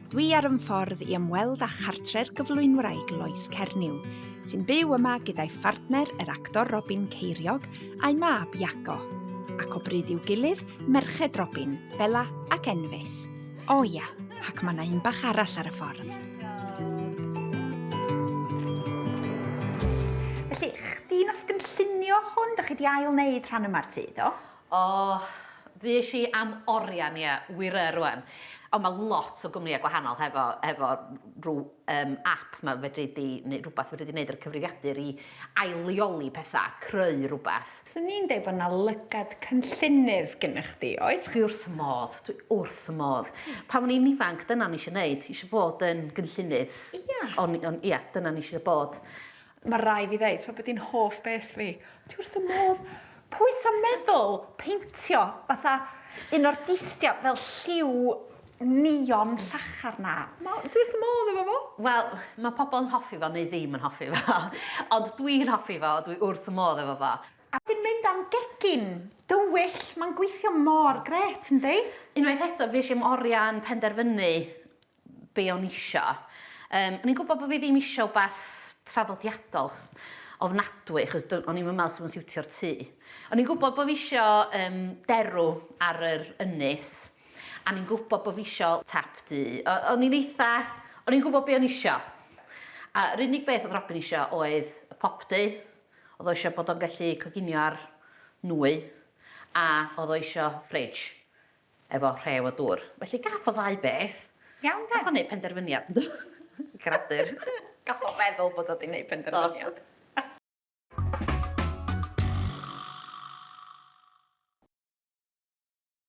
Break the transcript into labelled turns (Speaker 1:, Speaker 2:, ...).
Speaker 1: Dwi ar ymffordd i ymweld â chartref gyflwynwraig Lois Cernyw, sy'n byw yma gyda'i phartner, yr actor Robin Ceiriog, a'i mab Iago. Ac o bryd i'w gilydd, merched Robin, Bela ac Enfys. O ia, ac mae yna un bach arall ar y ffordd. Felly, chdi nath gynllunio hwn? Dych chi wedi ail-wneud rhan yma'r tŷ, do?
Speaker 2: O, fes i am orian, ia, wir rwan. Ond mae lot o gwmnïau gwahanol efo rhyw app mae fedri di, neu rhywbeth fedri di wneud ar cyfrifiadur i ail-leoli pethau, creu rhywbeth.
Speaker 1: So ni'n dweud bod yna lygad cynllunnydd gennych chdi, oes?
Speaker 2: Dwi wrth y modd, Pan o'n i'n ifanc, dyna ni eisiau wneud, eisiau bod yn gynllunydd. Ia, dyna ni eisiau bod.
Speaker 1: Mae rai fi ddeud, mae bod hi'n hoff beth fi. Dwi wrth y modd, pwy sy'n meddwl peintio fatha un o'r distiau fel lliw neon llachar na. Dwi wrth y modd efo fo.
Speaker 2: Wel, mae pobl yn hoffi fo neu ddim yn hoffi fo. Ond dwi'n hoffi fo, dwi wrth y modd efo fo.
Speaker 1: A dwi'n mynd am gegin, dywyll, mae'n gweithio mor gret, yndi?
Speaker 2: Unwaith eto, fi eisiau orian penderfynu be o'n isio. O'n i'n gwybod bod fi ddim isio beth traddodiadol ofnadwy, achos o'n i'n meddwl sy'n siwtio'r tŷ. O'n i'n gwybod bod fi isio derw ar yr ynys, a ni'n gwybod bod fi isio tap du. O'n i'n gwybod be o'n isio. A yr unig beth oedd Robin isio oedd y pop du, oedd o isio bod o'n gallu coginio ar nwy, a oedd o isio fridge efo rhew o dŵr. Felly gath o ddau beth.
Speaker 1: Iawn, da.
Speaker 2: Gath o wneud penderfyniad. Cradur.
Speaker 1: Gath o feddwl bod o wedi gwneud penderfyniad.